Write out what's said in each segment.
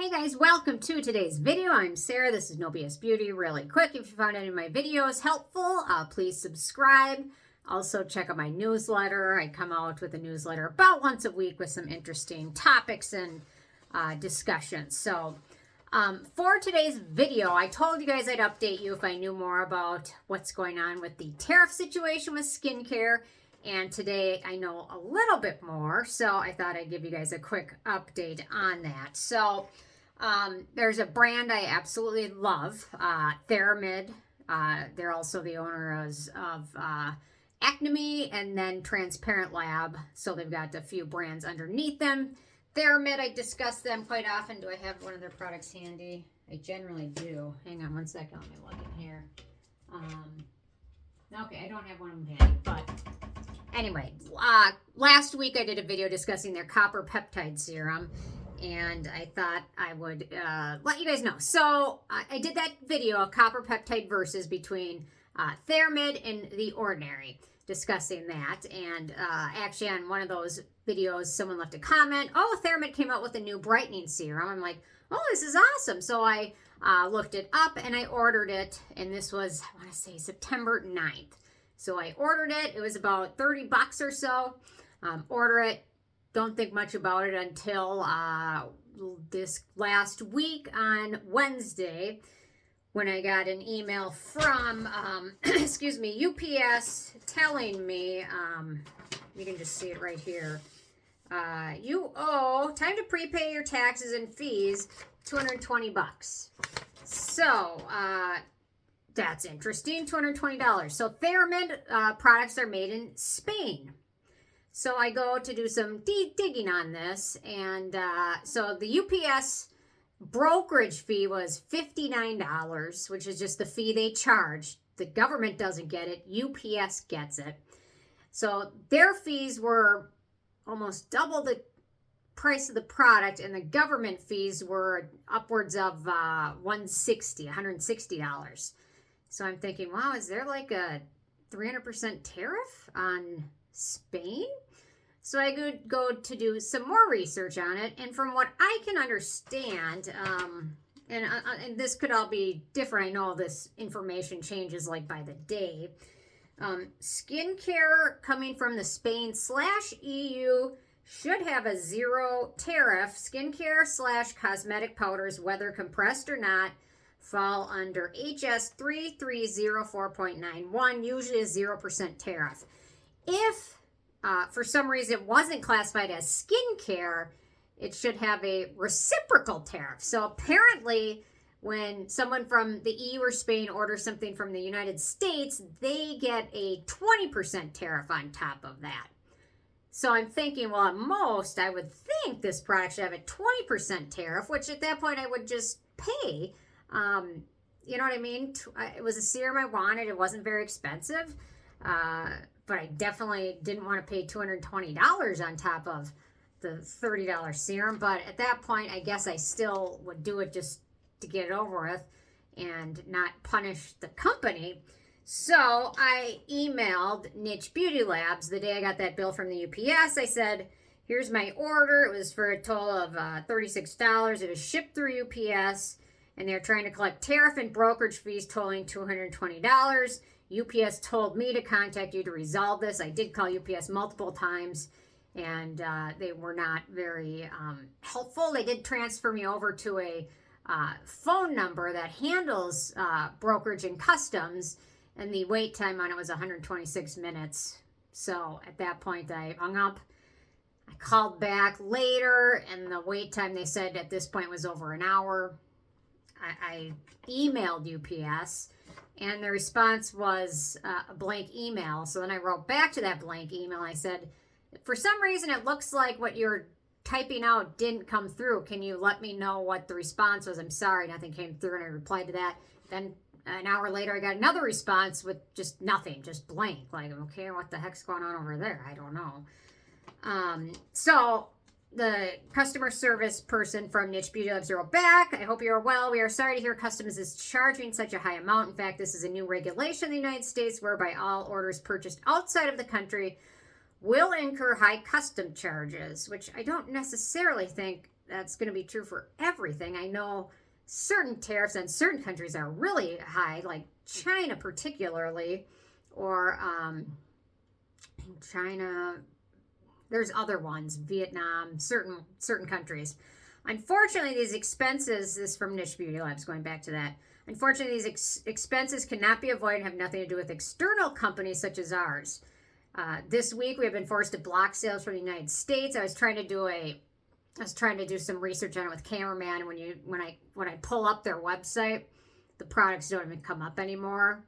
Hey guys, welcome to today's video. I'm Sarah. This is No BS Beauty. Really quick, if you found any of my videos helpful, please subscribe. Also check out my newsletter. I come out with a newsletter about once a week with some interesting topics and discussions. So for today's video, I told you guys I'd update you if I knew more about what's going on with the tariff situation with skincare. And today I know a little bit more, so I thought I'd give you guys a quick update on that. So there's a brand I absolutely love, Tariff. They're also the owners of Acne and then Transparent Lab. So they've got a few brands underneath them. Tariff, I discuss them quite often. Do I have one of their products handy? I generally do. Hang on one second. Let me look in here. Okay, I don't have one of them handy, but anyway, last week I did a video discussing their copper peptide serum, and I thought I would let you guys know. So I did that video, a copper peptide versus between Tariff and The Ordinary, discussing that. And actually on one of those videos, someone left a comment, oh, Tariff came out with a new brightening serum. I'm like, oh, this is awesome. So I looked it up and I ordered it, and this was, I want to say, September 9th. So I ordered it. It was about $30 or so. Order it. Don't think much about it until this last week on Wednesday, when I got an email from, excuse me, UPS telling me, you can just see it right here. You owe, time to prepay your taxes and fees, $220. So, that's interesting, $220. So Tariff products are made in Spain. So I go to do some digging on this, and so the UPS brokerage fee was $59, which is just the fee they charge. The government doesn't get it, UPS gets it. So their fees were almost double the price of the product, and the government fees were upwards of $160. So I'm thinking, wow, is there like a 300% tariff on Spain? So I could go to do some more research on it, and from what I can understand, and this could all be different. I know this information changes like by the day. Skincare coming from the Spain/EU should have a zero tariff. Skincare / cosmetic powders, whether compressed or not, fall under HS 3304.91, usually a 0% tariff. If for some reason it wasn't classified as skincare, it should have a reciprocal tariff. So apparently when someone from the EU or Spain orders something from the United States, they get a 20% tariff on top of that. So I'm thinking, well, at most, I would think this product should have a 20% tariff, which at that point I would just pay. You know what I mean? It was a serum I wanted. It wasn't very expensive, but I definitely didn't want to pay $220 on top of the $30 serum. But at that point, I guess I still would do it just to get it over with and not punish the company. So I emailed Niche Beauty Labs the day I got that bill from the UPS. I said, here's my order. It was for a total of $36. It was shipped through UPS, and they're trying to collect tariff and brokerage fees totaling $220. UPS told me to contact you to resolve this. I did call UPS multiple times, and they were not very helpful. They did transfer me over to a phone number that handles brokerage and customs, and the wait time on it was 126 minutes. So at that point, I hung up. I called back later, and the wait time, they said at this point, was over an hour. I emailed UPS, and the response was a blank email. So then I wrote back to that blank email. I said, for some reason, it looks like what you're typing out didn't come through. Can you let me know what the response was? I'm sorry, nothing came through, and I replied to that. Then an hour later, I got another response with just nothing, just blank. Like, okay, what the heck's going on over there? I don't know. So the customer service person from Niche Beauty Labs wrote back, I hope you are well. We are sorry to hear customs is charging such a high amount. In fact, this is a new regulation in the United States whereby all orders purchased outside of the country will incur high custom charges, which I don't necessarily think that's going to be true for everything. I know certain tariffs on certain countries are really high, like China particularly, or China. There's other ones, Vietnam, certain countries. Unfortunately, these expenses, this is from Niche Beauty Labs, going back to that. Unfortunately, these expenses cannot be avoided and have nothing to do with external companies such as ours. This week, we have been forced to block sales from the United States. I was trying to do some research on it with Cameraman. When I pull up their website, the products don't even come up anymore,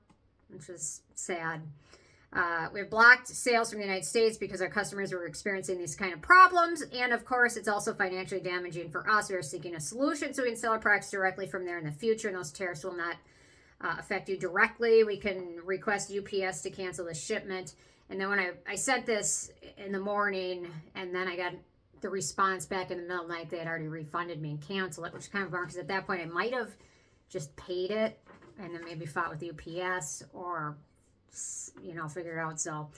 which is sad. We have blocked sales from the United States because our customers were experiencing these kind of problems. And of course, it's also financially damaging for us. We are seeking a solution so we can sell our products directly from there in the future. And those tariffs will not affect you directly. We can request UPS to cancel the shipment. And then when I sent this in the morning, and then I got the response back in the middle of the night, they had already refunded me and canceled it, which is kind of bummer because at that point I might have just paid it and then maybe fought with UPS or figure it out. So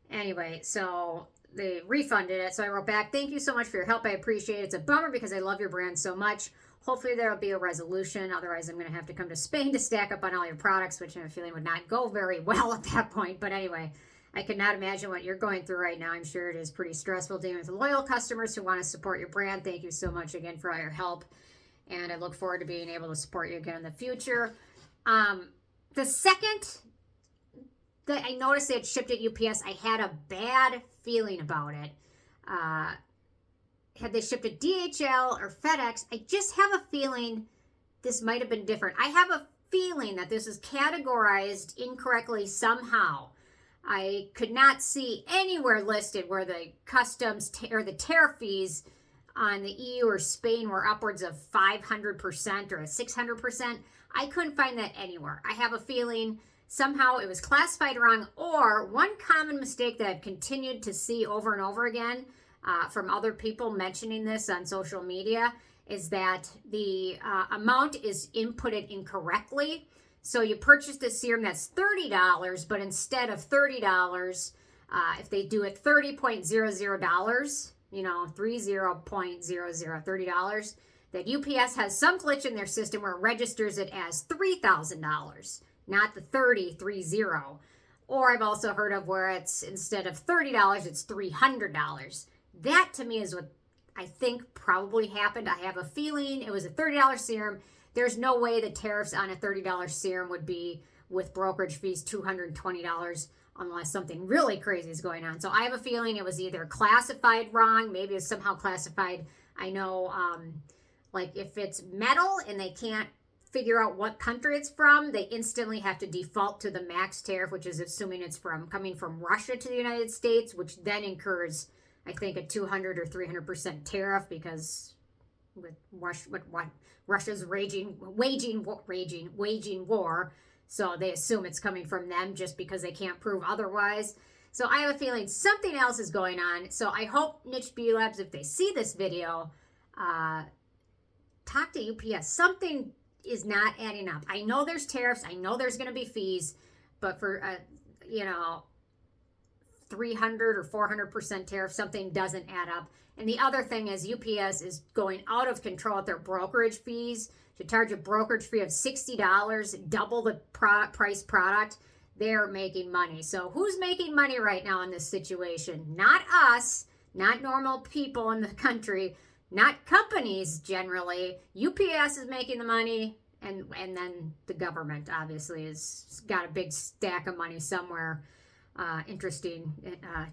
anyway, so they refunded it. So I wrote back, thank you so much for your help. I appreciate it. It's a bummer because I love your brand so much. Hopefully there'll be a resolution. Otherwise, I'm going to have to come to Spain to stack up on all your products, which I have a feeling would not go very well at that point. But anyway, I cannot imagine what you're going through right now. I'm sure it is pretty stressful dealing with loyal customers who want to support your brand. Thank you so much again for all your help. And I look forward to being able to support you again in the future. The second that I noticed they had shipped at UPS, I had a bad feeling about it. Had they shipped at DHL or FedEx, I just have a feeling this might have been different. I have a feeling that this is categorized incorrectly somehow. I could not see anywhere listed where the customs or the tariff fees on the EU or Spain were upwards of 500% or 600%. I couldn't find that anywhere. I have a feeling somehow it was classified wrong, or one common mistake that I've continued to see over and over again from other people mentioning this on social media is that the amount is inputted incorrectly. So you purchased a serum that's $30, but instead of $30, if they do it $30.00, $30.00, that UPS has some glitch in their system where it registers it as $3,000. Not the 30. Or I've also heard of where it's instead of $30, it's $300. That to me is what I think probably happened. I have a feeling it was a $30 serum. There's no way the tariffs on a $30 serum would be with brokerage fees $220 unless something really crazy is going on. So I have a feeling it was either classified wrong, maybe it's somehow classified. I know like if it's metal and they can't figure out what country it's from, they instantly have to default to the max tariff, which is assuming it's coming from Russia to the United States, which then incurs, I think, a 200 or 300% tariff because with Russia's waging war, so they assume it's coming from them just because they can't prove otherwise. So I have a feeling something else is going on. So I hope Niche Beauty Labs, if they see this video, talk to UPS. Something is not adding up. I know there's tariffs. I know there's going to be fees, but for 300 or 400% tariff, something doesn't add up. And the other thing is UPS is going out of control at their brokerage fees. To charge a brokerage fee of $60, double the price product, they're making money. So who's making money right now in this situation? Not us, not normal people in the country, not companies generally. UPS is making the money, and then the government obviously has got a big stack of money somewhere. Interesting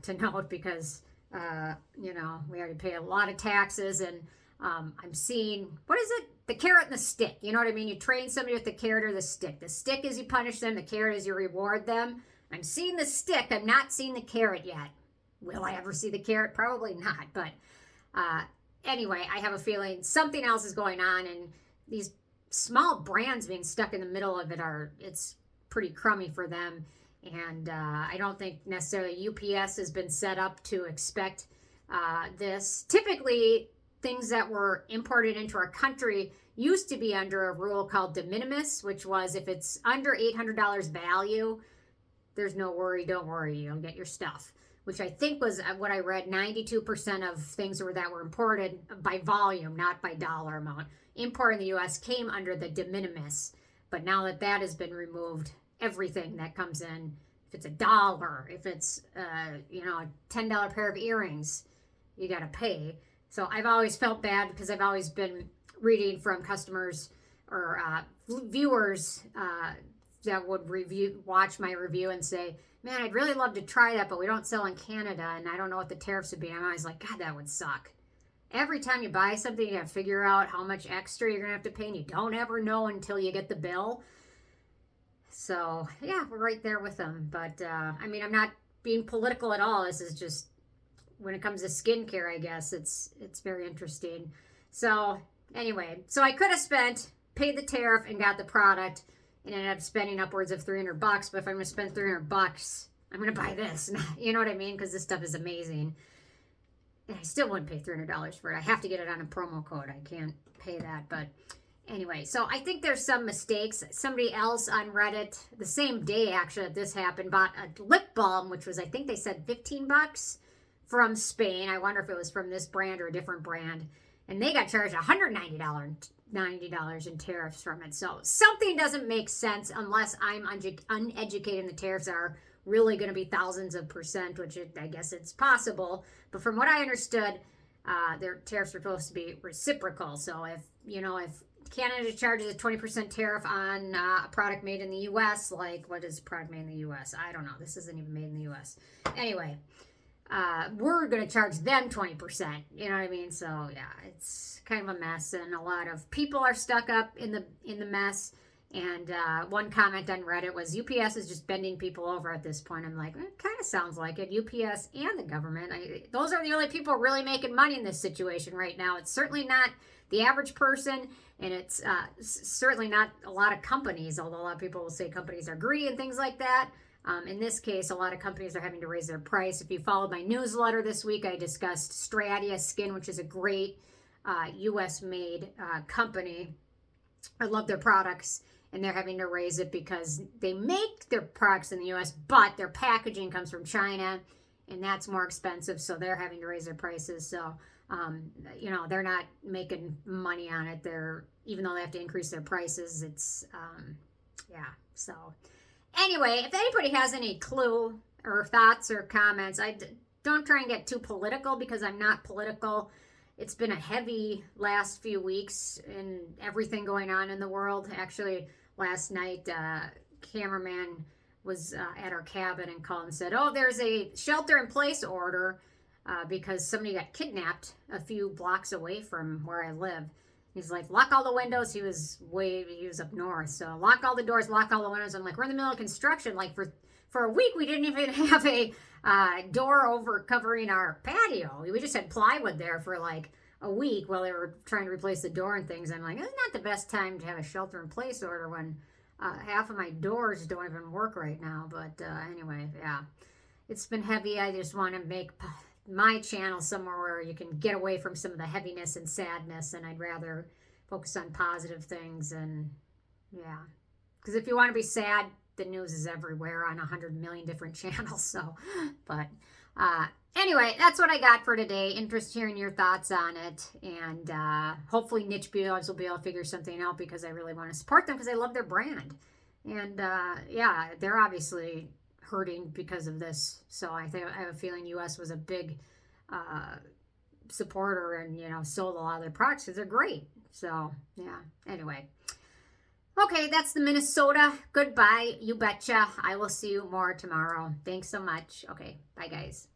to note because we already pay a lot of taxes, and I'm seeing, what is it? The carrot and the stick. You know what I mean? You train somebody with the carrot or the stick. The stick is you punish them. The carrot is you reward them. I'm seeing the stick. I'm not seeing the carrot yet. Will I ever see the carrot? Probably not. But anyway, I have a feeling something else is going on, and these small brands being stuck in the middle of it's pretty crummy for them. And I don't think necessarily UPS has been set up to expect this. Typically, things that were imported into our country used to be under a rule called de minimis, which was if it's under $800 value, there's no worry, don't worry, you'll get your stuff. which I think was what I read, 92% of things that were imported by volume, not by dollar amount, imported in the U.S. came under the de minimis. But now that that has been removed, everything that comes in, if it's $1, if it's, a $10 pair of earrings, you got to pay. So I've always felt bad because I've always been reading from customers or viewers that would watch my review and say, man, I'd really love to try that, but we don't sell in Canada, and I don't know what the tariffs would be. I'm always like, God, that would suck. Every time you buy something, you got to figure out how much extra you're going to have to pay, and you don't ever know until you get the bill. So, yeah, we're right there with them. But, I'm not being political at all. This is just, when it comes to skincare, I guess, it's very interesting. So, anyway, so I could have paid the tariff and got the product, and ended up spending upwards of $300. But if I'm going to spend $300, I'm going to buy this. You know what I mean? Because this stuff is amazing. And I still wouldn't pay $300 for it. I have to get it on a promo code. I can't pay that. But anyway, so I think there's some mistakes. Somebody else on Reddit, the same day actually that this happened, bought a lip balm, which was, I think they said $15 from Spain. I wonder if it was from this brand or a different brand. And they got charged $190 in tariffs from it. So something doesn't make sense unless I'm uneducated and the tariffs are really going to be thousands of percent, which I guess it's possible. But from what I understood, their tariffs are supposed to be reciprocal. So if Canada charges a 20% tariff on a product made in the U.S., like what is a product made in the U.S.? I don't know. This isn't even made in the U.S. Anyway, we're going to charge them 20%. You know what I mean? So yeah, it's kind of a mess, and a lot of people are stuck up in the mess. And one comment on Reddit was, UPS is just bending people over at this point. I'm like, it kind of sounds like it. UPS and the government. Those are the only people really making money in this situation right now. It's certainly not the average person, and it's certainly not a lot of companies, although a lot of people will say companies are greedy and things like that. In this case, a lot of companies are having to raise their price. If you followed my newsletter this week, I discussed Stratia Skin, which is a great U.S.-made company. I love their products, and they're having to raise it because they make their products in the U.S., but their packaging comes from China, and that's more expensive, so they're having to raise their prices. So, they're not making money on it. Even though they have to increase their prices, it's, so... Anyway, if anybody has any clue or thoughts or comments, don't try and get too political because I'm not political. It's been a heavy last few weeks in everything going on in the world. Actually, last night, cameraman was at our cabin and called and said, there's a shelter-in-place order because somebody got kidnapped a few blocks away from where I live. He's like, lock all the windows. He was up north. So lock all the doors, lock all the windows. I'm like, we're in the middle of construction. Like for a week, we didn't even have a door over covering our patio. We just had plywood there for like a week while they were trying to replace the door and things. I'm like, it's not the best time to have a shelter in place order when half of my doors don't even work right now. But anyway, yeah, it's been heavy. I just want to make my channel somewhere where you can get away from some of the heaviness and sadness, and I'd rather focus on positive things. And yeah, because if you want to be sad, the news is everywhere on 100 million different channels. So, but anyway, that's what I got for today. Interest hearing your thoughts on it, and hopefully niche blogs will be able to figure something out because I really want to support them because I love their brand. And yeah, they're obviously hurting because of this. So I have a feeling U.S. was a big supporter and, sold a lot of their products because they're great. So, yeah. Anyway. Okay, that's the Minnesota. Goodbye. You betcha. I will see you more tomorrow. Thanks so much. Okay. Bye, guys.